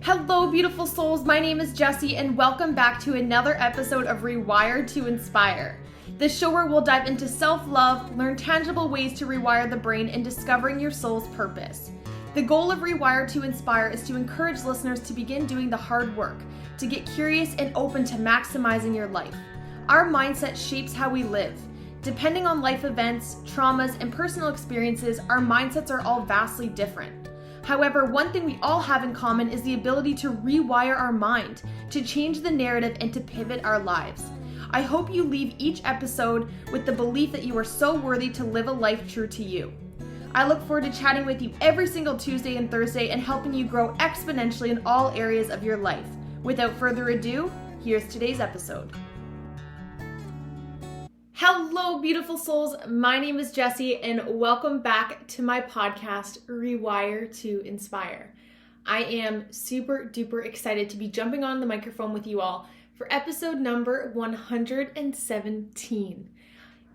Hello, beautiful souls. My name is Jessie, and welcome back to another episode of Rewire to Inspire. This show where we'll dive into self-love, learn tangible ways to rewire the brain, and discovering your soul's purpose. The goal of Rewire to Inspire is to encourage listeners to begin doing the hard work, to get curious and open to maximizing your life. Our mindset shapes how we live. Depending on life events, traumas, and personal experiences, our mindsets are all vastly different. However, one thing we all have in common is the ability to rewire our mind, to change the narrative, and to pivot our lives. I hope you leave each episode with the belief that you are so worthy to live a life true to you. I look forward to chatting with you every single Tuesday and Thursday and helping you grow exponentially in all areas of your life. Without further ado, here's today's episode. Hello, beautiful souls. My name is Jessie, and welcome back to my podcast, Rewire to Inspire. I am super duper excited to be jumping on the microphone with you all for episode number 117.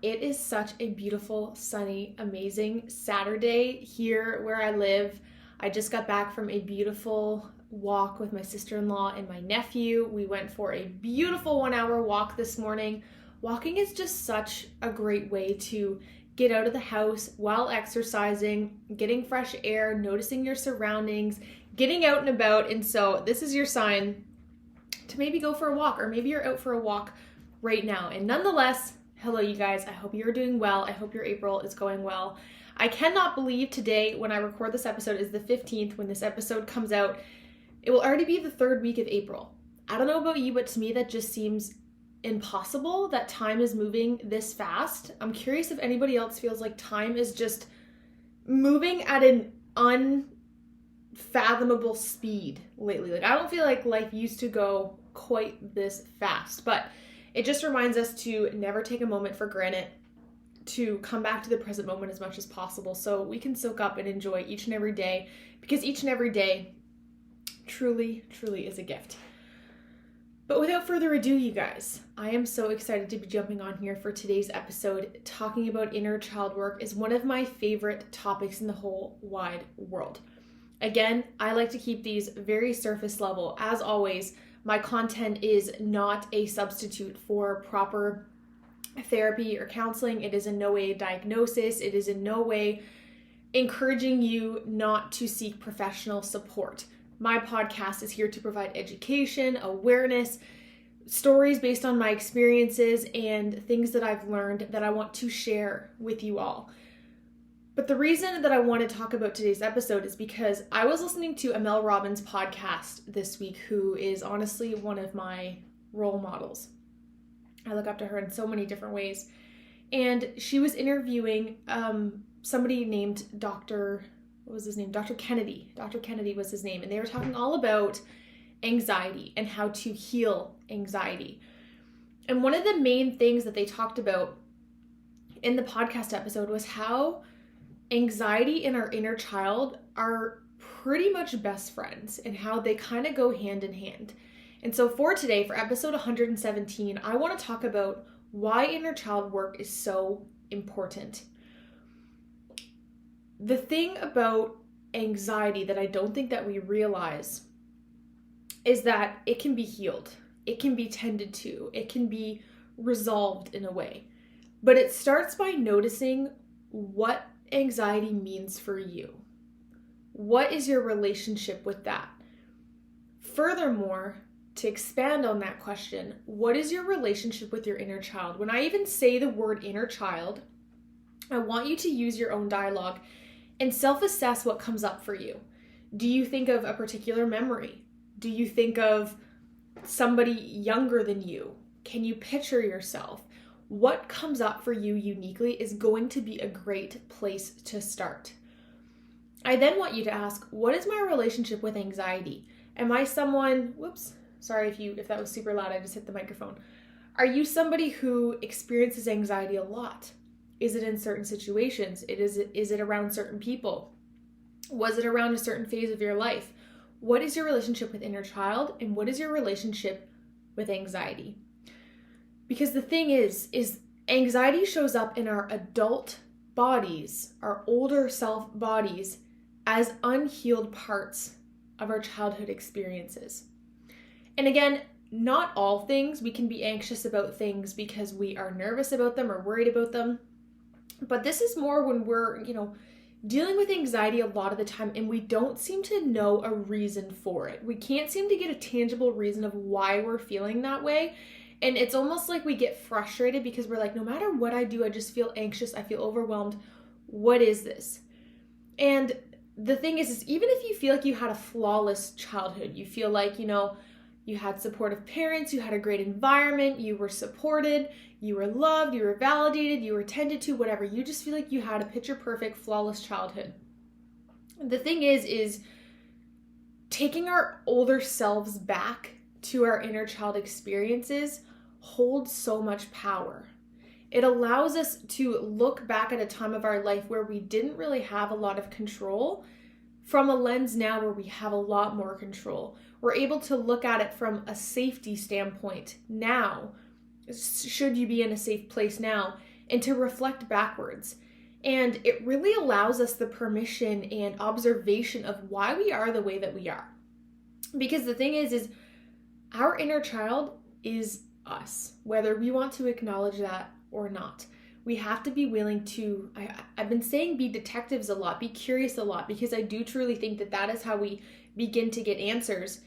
It is such a beautiful, sunny, amazing Saturday here where I live. I just got back from a beautiful walk with my sister-in-law and my nephew. We went for a beautiful 1-hour walk this morning. Walking is just such a great way to get out of the house while exercising, getting fresh air, noticing your surroundings, getting out and about. And so this is your sign to maybe go for a walk, or maybe you're out for a walk right now. And nonetheless, hello you guys. I hope you're doing well. I hope your April is going well. I cannot believe today, when I record this episode, is the 15th. When this episode comes out, it will already be the third week of April. I don't know about you, but to me that just seems impossible that time is moving this fast. I'm curious if anybody else feels like time is just moving at an unfathomable speed lately. Like, I don't feel like life used to go quite this fast, but it just reminds us to never take a moment for granted, to come back to the present moment as much as possible so we can soak up and enjoy each and every day, because each and every day truly is a gift. But without further ado, you guys, I am so excited to be jumping on here for today's episode. Talking about inner child work is one of my favorite topics in the whole wide world. Again, I like to keep these very surface level. As always, my content is not a substitute for proper therapy or counseling. It is in no way a diagnosis. It is in no way encouraging you not to seek professional support. My podcast is here to provide education, awareness, stories based on my experiences, and things that I've learned that I want to share with you all. But the reason that I want to talk about today's episode is because I was listening to Mel Robbins' podcast this week, who is honestly one of my role models. I look up to her in so many different ways. And she was interviewing somebody named Dr. Kennedy. Dr. Kennedy was his name. And they were talking all about anxiety and how to heal anxiety. And one of the main things that they talked about in the podcast episode was how anxiety and our inner child are pretty much best friends, and how they kind of go hand in hand. And so for today, for episode 117, I want to talk about why inner child work is so important. The thing about anxiety that I don't think that we realize is that it can be healed. It can be tended to. It can be resolved in a way. But it starts by noticing what anxiety means for you. What is your relationship with that? Furthermore, to expand on that question, what is your relationship with your inner child? When I even say the word inner child, I want you to use your own dialogue and self-assess what comes up for you. Do you think of a particular memory? Do you think of somebody younger than you? Can you picture yourself? What comes up for you uniquely is going to be a great place to start. I then want you to ask, what is my relationship with anxiety? Am I someone, sorry if that was super loud, I just hit the microphone. Are you somebody who experiences anxiety a lot? Is it in certain situations? Is it around certain people? Was it around a certain phase of your life? What is your relationship with inner child, and what is your relationship with anxiety? Because the thing is anxiety shows up in our adult bodies, our older self bodies, as unhealed parts of our childhood experiences. And again, not all things. We can be anxious about things because we are nervous about them or worried about them. But this is more when we're, dealing with anxiety a lot of the time and we don't seem to know a reason for it. We can't seem to get a tangible reason of why we're feeling that way. And it's almost like we get frustrated because we're like, no matter what I do, I just feel anxious. I feel overwhelmed. What is this? And the thing is even if you feel like you had a flawless childhood, you feel like, you had supportive parents, you had a great environment, you were supported, you were loved, you were validated, you were tended to, whatever. You just feel like you had a picture perfect, flawless childhood. The thing is taking our older selves back to our inner child experiences holds so much power. It allows us to look back at a time of our life where we didn't really have a lot of control from a lens now where we have a lot more control. We're able to look at it from a safety standpoint now, should you be in a safe place now, and to reflect backwards. And it really allows us the permission and observation of why we are the way that we are. Because the thing is our inner child is us, whether we want to acknowledge that or not. We have to be willing to, I've been saying be detectives a lot, be curious a lot, because I do truly think that is how we begin to get answers,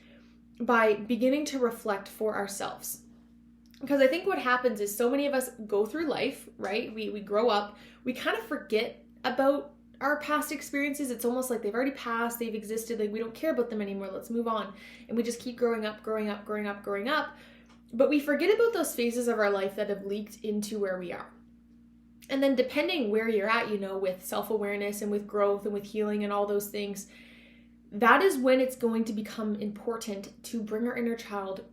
by beginning to reflect for ourselves. Because I think what happens is so many of us go through life, right? We grow up, we kind of forget about our past experiences. It's almost like they've already passed, they've existed, like we don't care about them anymore, let's move on. And we just keep growing up. But we forget about those phases of our life that have leaked into where we are. And then depending where you're at, with self-awareness and with growth and with healing and all those things, that is when it's going to become important to bring our inner child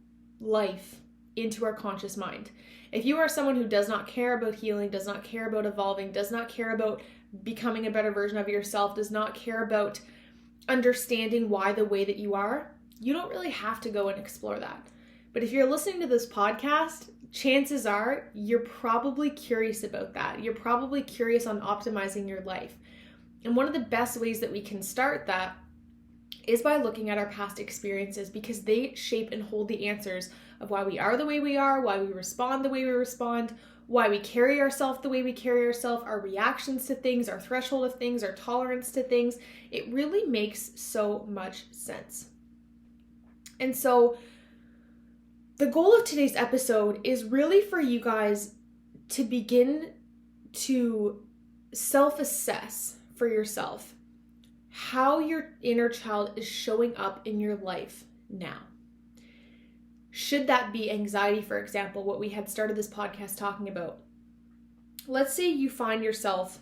life into our conscious mind. If you are someone who does not care about healing, does not care about evolving, does not care about becoming a better version of yourself, does not care about understanding why the way that you are, you don't really have to go and explore that. But if you're listening to this podcast, chances are you're probably curious about that. You're probably curious on optimizing your life. And one of the best ways that we can start that is by looking at our past experiences, because they shape and hold the answers of why we are the way we are, why we respond the way we respond, why we carry ourselves the way we carry ourselves, our reactions to things, our threshold of things, our tolerance to things. It really makes so much sense. And so the goal of today's episode is really for you guys to begin to self-assess for yourself how your inner child is showing up in your life now. Should that be anxiety, for example, what we had started this podcast talking about? Let's say you find yourself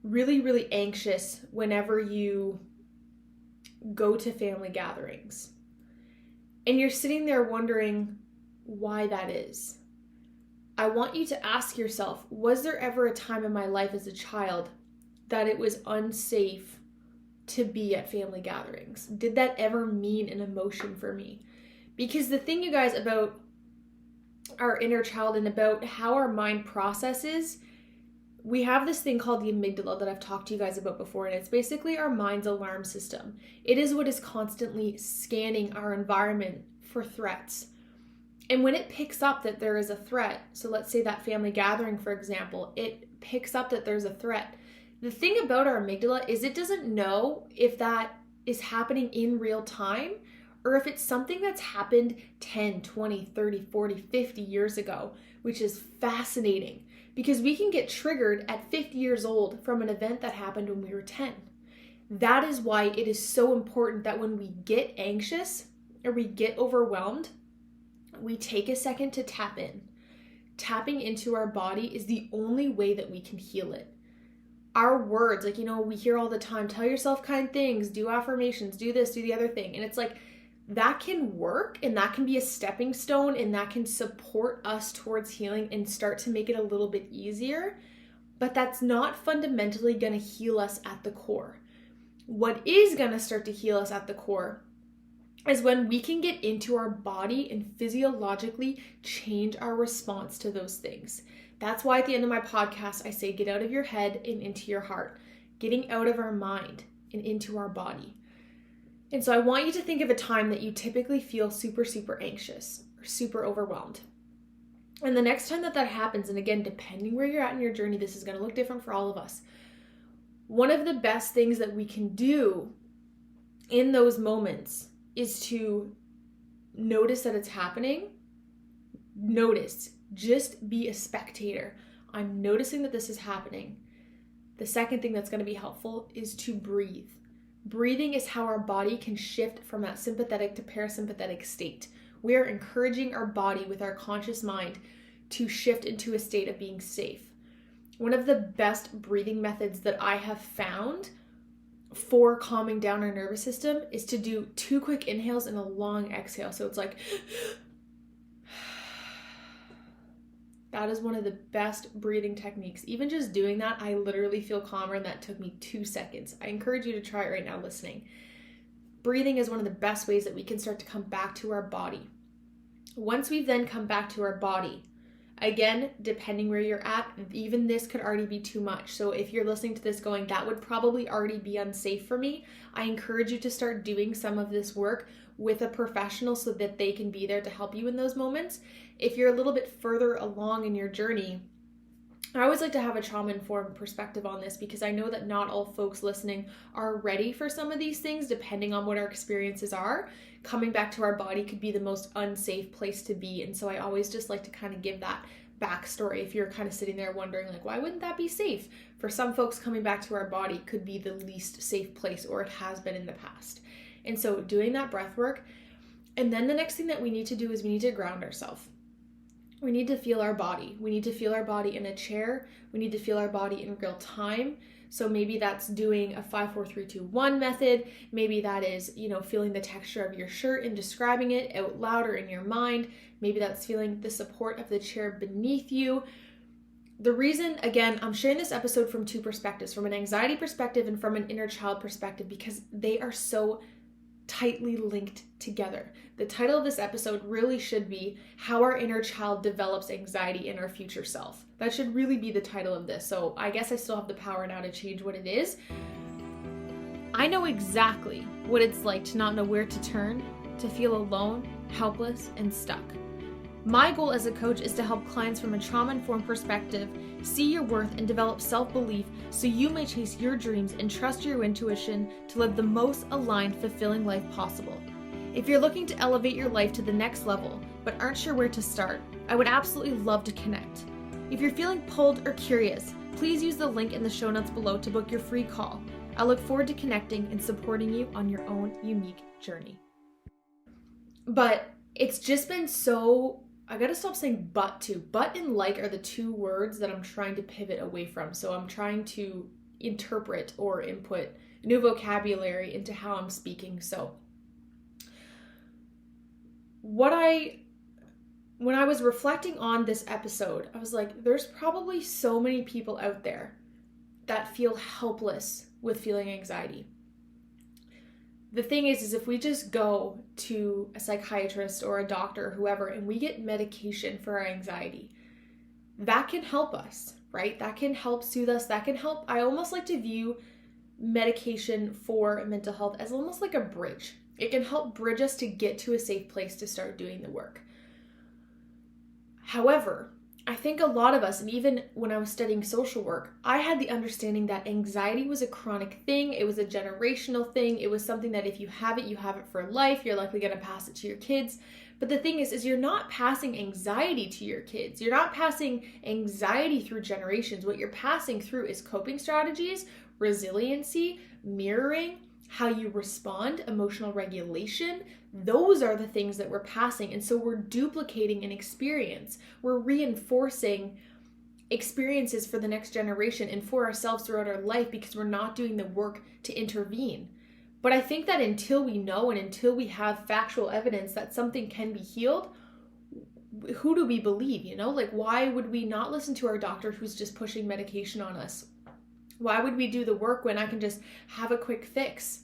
really, really anxious whenever you go to family gatherings. And you're sitting there wondering why that is. I want you to ask yourself, was there ever a time in my life as a child that it was unsafe to be at family gatherings? Did that ever mean an emotion for me? Because the thing, you guys, about our inner child and about how our mind processes, we have this thing called the amygdala that I've talked to you guys about before, and it's basically our mind's alarm system. It is what is constantly scanning our environment for threats. And when it picks up that there is a threat, so let's say that family gathering, for example, it picks up that there's a threat. The thing about our amygdala is it doesn't know if that is happening in real time or if it's something that's happened 10, 20, 30, 40, 50 years ago, which is fascinating because we can get triggered at 50 years old from an event that happened when we were 10. That is why it is so important that when we get anxious or we get overwhelmed, we take a second to tap in. Tapping into our body is the only way that we can heal it. Our words, we hear all the time, tell yourself kind things, do affirmations, do this, do the other thing. And it's like, that can work and that can be a stepping stone and that can support us towards healing and start to make it a little bit easier. But that's not fundamentally going to heal us at the core. What is going to start to heal us at the core is when we can get into our body and physiologically change our response to those things. That's why at the end of my podcast, I say, get out of your head and into your heart, getting out of our mind and into our body. And so I want you to think of a time that you typically feel super, super anxious or super overwhelmed. And the next time that happens, and again, depending where you're at in your journey, this is going to look different for all of us. One of the best things that we can do in those moments is to notice that it's happening. Notice, just be a spectator. I'm noticing that this is happening. The second thing that's going to be helpful is to breathe. Breathing is how our body can shift from that sympathetic to parasympathetic state. We are encouraging our body with our conscious mind to shift into a state of being safe. One of the best breathing methods that I have found for calming down our nervous system is to do 2 quick inhales and a long exhale. So it's like, that is one of the best breathing techniques. Even just doing that, I literally feel calmer, and that took me 2 seconds. I encourage you to try it right now listening. Breathing is one of the best ways that we can start to come back to our body. Once we've then come back to our body, again, depending where you're at, even this could already be too much. So if you're listening to this going, that would probably already be unsafe for me, I encourage you to start doing some of this work with a professional so that they can be there to help you in those moments. If you're a little bit further along in your journey, I always like to have a trauma-informed perspective on this, because I know that not all folks listening are ready for some of these things, depending on what our experiences are. Coming back to our body could be the most unsafe place to be. And so I always just like to kind of give that backstory. If you're kind of sitting there wondering, like, why wouldn't that be safe? For some folks, coming back to our body could be the least safe place, or it has been in the past. And so doing that breath work. And then the next thing that we need to do is we need to ground ourselves. We need to feel our body. We need to feel our body in a chair. We need to feel our body in real time. So maybe that's doing a 5, 4, 3, 2, 1 method. Maybe that is, feeling the texture of your shirt and describing it out loud or in your mind. Maybe that's feeling the support of the chair beneath you. The reason, again, I'm sharing this episode from 2 perspectives, from an anxiety perspective and from an inner child perspective, because they are so tightly linked together. The title of this episode really should be How Our Inner Child Develops Anxiety in Our Future Self. That should really be the title of this. So I guess I still have the power now to change what it is. I know exactly what it's like to not know where to turn, to feel alone, helpless, and stuck. My goal as a coach is to help clients from a trauma-informed perspective see your worth and develop self-belief so you may chase your dreams and trust your intuition to live the most aligned, fulfilling life possible. If you're looking to elevate your life to the next level but aren't sure where to start, I would absolutely love to connect. If you're feeling pulled or curious, please use the link in the show notes below to book your free call. I look forward to connecting and supporting you on your own unique journey. But it's just been so... I gotta stop saying but to. But and like are the 2 words that I'm trying to pivot away from. So I'm trying to interpret or input new vocabulary into how I'm speaking. So when I was reflecting on this episode, I was like, there's probably so many people out there that feel helpless with feeling anxiety. The thing is if we just go to a psychiatrist or a doctor or whoever and we get medication for our anxiety, that can help us, right? That can help soothe us. That can help. I almost like to view medication for mental health as almost like a bridge. It can help bridge us to get to a safe place to start doing the work. However, I think a lot of us, and even when I was studying social work, I had the understanding that anxiety was a chronic thing. It was a generational thing. It was something that if you have it for life. You're likely going to pass it to your kids. But the thing is you're not passing anxiety to your kids. You're not passing anxiety through generations. What you're passing through is coping strategies, resiliency, mirroring, how you respond, emotional regulation. Those are the things that we're passing. And so we're duplicating an experience. We're reinforcing experiences for the next generation and for ourselves throughout our life because we're not doing the work to intervene. But I think that until we know and until we have factual evidence that something can be healed, who do we believe? Like, why would we not listen to our doctor who's just pushing medication on us? Why would we do the work when I can just have a quick fix?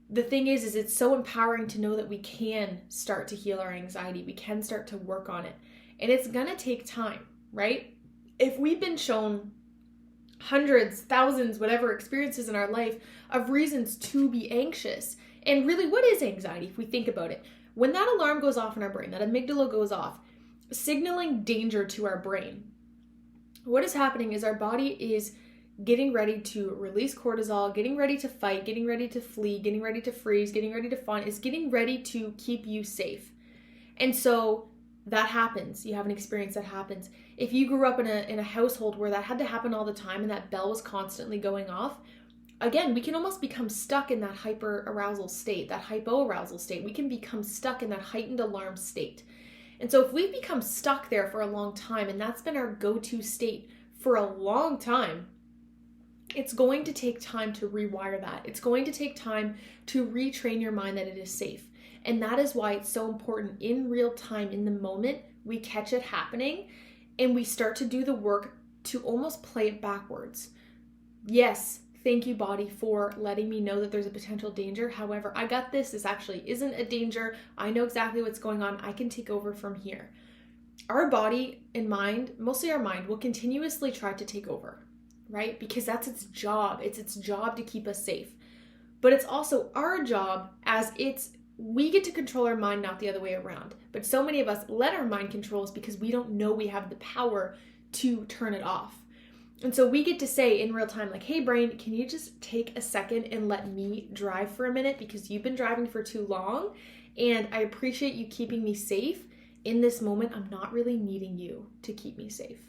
The thing is it's so empowering to know that we can start to heal our anxiety. We can start to work on it. And it's going to take time, right? If we've been shown hundreds, thousands, whatever experiences in our life of reasons to be anxious, And really, what is anxiety if we think about it? When that alarm goes off in our brain, that amygdala goes off, signaling danger to our brain, what is happening is our body is getting ready to release cortisol, getting ready to fight, getting ready to flee, getting ready to freeze, getting ready to fawn, is getting ready to keep you safe. And so that happens. You have an experience that happens. If you grew up in a household where that had to happen all the time and that bell was constantly going off, again, we can almost become stuck in that hyper-arousal state, that hypo-arousal state. We can become stuck in that heightened alarm state. And so if we've become stuck there for a long time, and that's been our go-to state for a long time, it's going to take time to rewire that. It's going to take time to retrain your mind that it is safe. And that is why it's so important in real time, in the moment, we catch it happening and we start to do the work to almost play it backwards. Yes, thank you, body, for letting me know that there's a potential danger. However, I got this. This actually isn't a danger. I know exactly what's going on. I can take over from here. Our body and mind, mostly our mind, will continuously try to take over, right? Because that's its job. It's its job to keep us safe. But it's also our job we get to control our mind, not the other way around. But so many of us let our mind control us because we don't know we have the power to turn it off. And so we get to say in real time, like, hey, brain, can you just take a second and let me drive for a minute because you've been driving for too long and I appreciate you keeping me safe. In this moment, I'm not really needing you to keep me safe.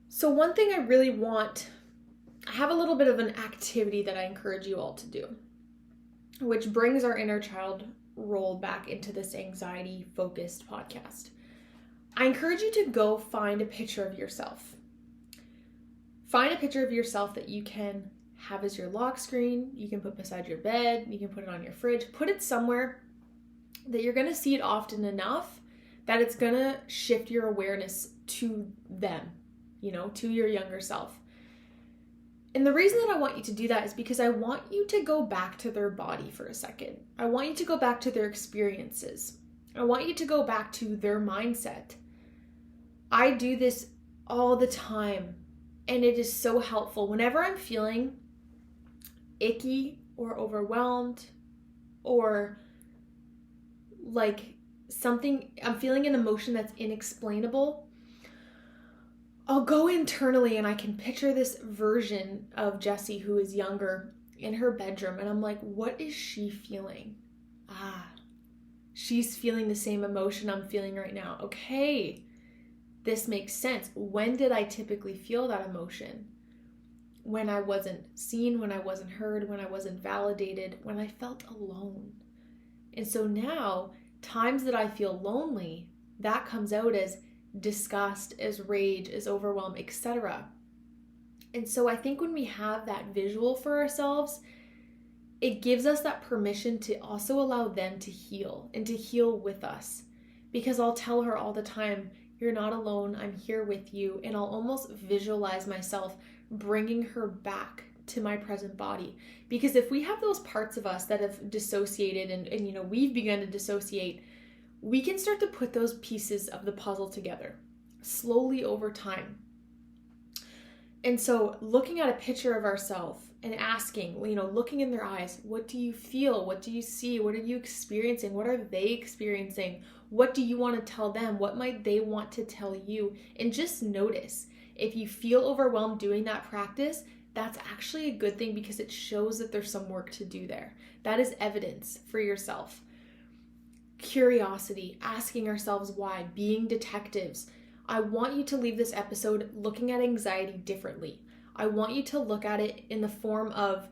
So one thing I really I have a little bit of an activity that I encourage you all to do, which brings our inner child role back into this anxiety-focused podcast. I encourage you to go find a picture of yourself. Find a picture of yourself that you can have as your lock screen. You can put beside your bed. You can put it on your fridge. Put it somewhere that you're going to see it often enough that it's going to shift your awareness to them, to your younger self. And the reason that I want you to do that is because I want you to go back to their body for a second. I want you to go back to their experiences. I want you to go back to their mindset. I do this all the time. And it is so helpful. Whenever I'm feeling icky or overwhelmed or like I'm feeling an emotion that's inexplainable, I'll go internally and I can picture this version of Jessie who is younger in her bedroom. And I'm like, what is she feeling? She's feeling the same emotion I'm feeling right now. Okay. This makes sense. When did I typically feel that emotion? When I wasn't seen, when I wasn't heard, when I wasn't validated, when I felt alone. And so now, times that I feel lonely, that comes out as disgust, as rage, as overwhelm, etc. And so I think when we have that visual for ourselves, it gives us that permission to also allow them to heal and to heal with us. Because I'll tell her all the time, you're not alone, I'm here with you. And I'll almost visualize myself bringing her back to my present body. Because if we have those parts of us that have dissociated and we've begun to dissociate, we can start to put those pieces of the puzzle together slowly over time. And so looking at a picture of ourselves and asking, looking in their eyes, what do you feel? What do you see? What are you experiencing? What are they experiencing? What do you want to tell them? What might they want to tell you? And just notice. If you feel overwhelmed doing that practice, that's actually a good thing because it shows that there's some work to do there. That is evidence for yourself. Curiosity, asking ourselves why, being detectives. I want you to leave this episode looking at anxiety differently. I want you to look at it in the form of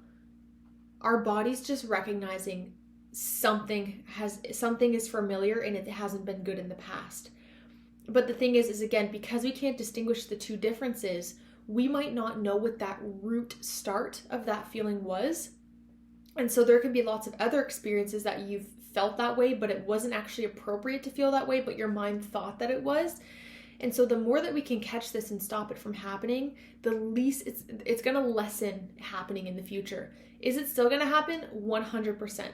our bodies just recognizing something is familiar and it hasn't been good in the past. But the thing is again, because we can't distinguish the two differences, we might not know what that root start of that feeling was. And so there could be lots of other experiences that you've felt that way, but it wasn't actually appropriate to feel that way, but your mind thought that it was. And so the more that we can catch this and stop it from happening, the least it's going to lessen happening in the future. Is it still going to happen? 100%.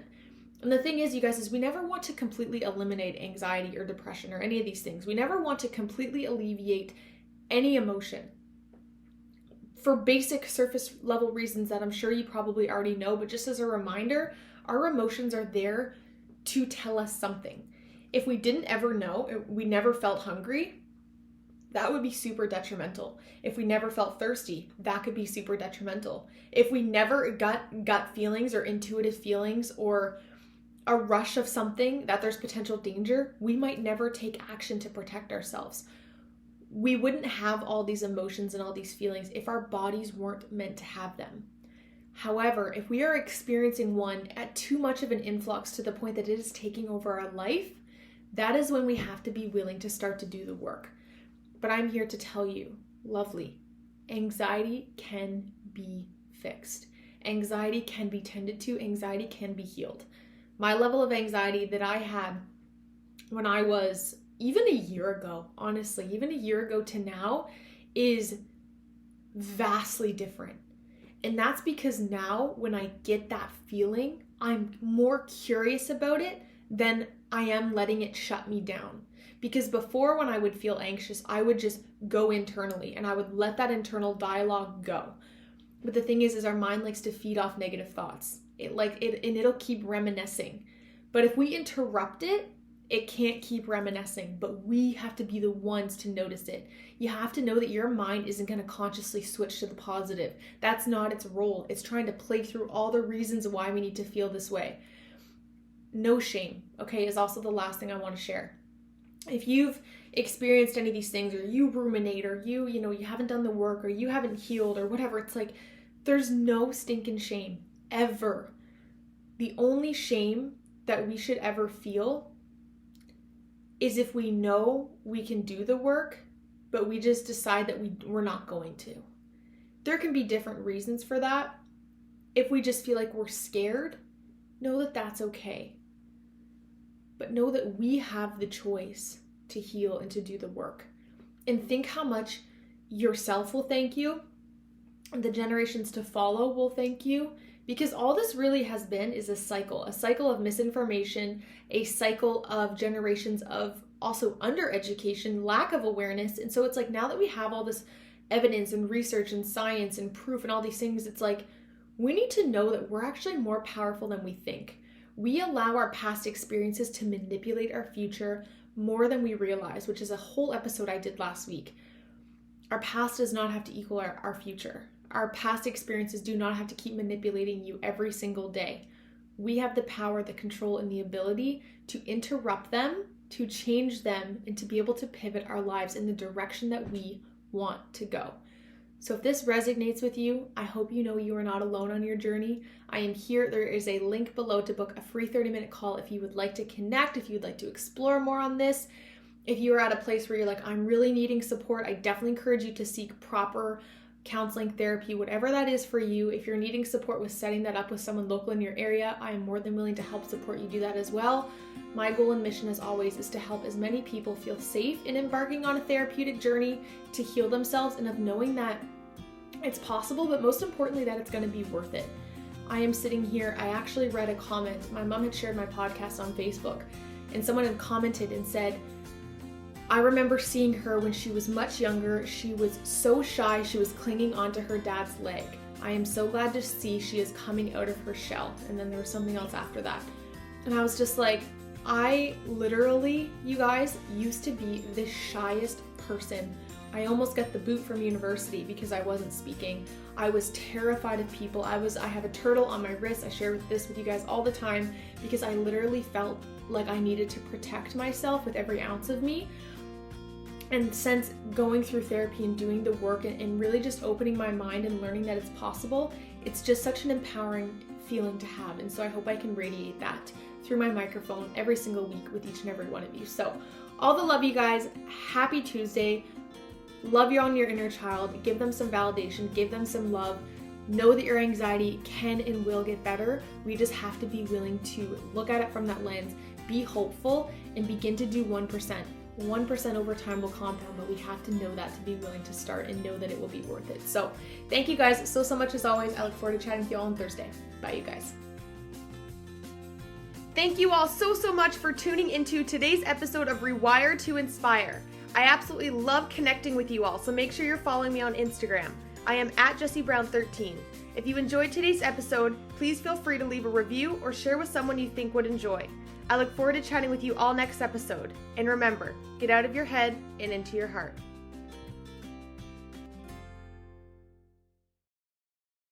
And the thing is, you guys, is we never want to completely eliminate anxiety or depression or any of these things. We never want to completely alleviate any emotion. For basic surface level reasons that I'm sure you probably already know, but just as a reminder, Our emotions are there to tell us something. If we didn't ever know, we never felt hungry, that would be super detrimental. If we never felt thirsty, that could be super detrimental. If we never got gut feelings or intuitive feelings or a rush of something that there's potential danger, we might never take action to protect ourselves. We wouldn't have all these emotions and all these feelings if our bodies weren't meant to have them. However, if we are experiencing one at too much of an influx to the point that it is taking over our life, that is when we have to be willing to start to do the work. But I'm here to tell you, lovely, anxiety can be fixed. Anxiety can be tended to. Anxiety can be healed. My level of anxiety that I had when I was even a year ago, honestly, even a year ago to now is vastly different. And that's because now when I get that feeling, I'm more curious about it than I am letting it shut me down. Because before, when I would feel anxious, I would just go internally and I would let that internal dialogue go. But the thing is our mind likes to feed off negative thoughts. And it'll keep reminiscing. But if we interrupt it, it can't keep reminiscing. But we have to be the ones to notice it. You have to know that your mind isn't going to consciously switch to the positive. That's not its role. It's trying to play through all the reasons why we need to feel this way. No shame, okay, is also the last thing I want to share. If you've experienced any of these things, or you ruminate, or you haven't done the work, or you haven't healed, or whatever, it's like there's no stinking shame ever. The only shame that we should ever feel is if we know we can do the work, but we just decide that we're not going to. There can be different reasons for that. If we just feel like we're scared, know that that's okay. But know that we have the choice to heal and to do the work. And think how much yourself will thank you, and the generations to follow will thank you, because all this really has been is a cycle of misinformation, a cycle of generations of also undereducation, lack of awareness. And so it's like, now that we have all this evidence and research and science and proof and all these things, it's like we need to know that we're actually more powerful than we think. We allow our past experiences to manipulate our future more than we realize, which is a whole episode I did last week. Our past does not have to equal our future. Our past experiences do not have to keep manipulating you every single day. We have the power, the control, and the ability to interrupt them, to change them, and to be able to pivot our lives in the direction that we want to go. So if this resonates with you, I hope you know you are not alone on your journey. I am here. There is a link below to book a free 30-minute call if you would like to connect, if you would like to explore more on this. If you are at a place where you're like, I'm really needing support, I definitely encourage you to seek proper counseling, therapy, whatever that is for you. If you're needing support with setting that up with someone local in your area, I am more than willing to help support you do that as well. My goal and mission, as always, is to help as many people feel safe in embarking on a therapeutic journey to heal themselves, and of knowing that it's possible, but most importantly, that it's going to be worth it. I am sitting here, I actually read a comment. My mom had shared my podcast on Facebook, and someone had commented and said, I remember seeing her when she was much younger. She was so shy, she was clinging onto her dad's leg. I am so glad to see she is coming out of her shell. And then there was something else after that. And I was just like, I literally, you guys, used to be the shyest person. I almost got the boot from university because I wasn't speaking. I was terrified of people. I have a turtle on my wrist. I share this with you guys all the time because I literally felt like I needed to protect myself with every ounce of me. And since going through therapy and doing the work and really just opening my mind and learning that it's possible, it's just such an empowering feeling to have. And so I hope I can radiate that through my microphone every single week with each and every one of you. So all the love, you guys. Happy Tuesday. Love on your inner child. Give them some validation. Give them some love. Know that your anxiety can and will get better. We just have to be willing to look at it from that lens, be hopeful, and begin to do 1%. 1% over time will compound, but we have to know that to be willing to start and know that it will be worth it. So thank you guys so much as always. I look forward to chatting with you all on Thursday. Bye, you guys. Thank you all so much for tuning into today's episode of Rewire to Inspire. I absolutely love connecting with you all, so make sure you're following me on Instagram. I am at Jessie Brown 13. If you enjoyed today's episode, please please feel free to leave a review or share with someone you think would enjoy. I look forward to chatting with you all next episode. And remember, get out of your head and into your heart.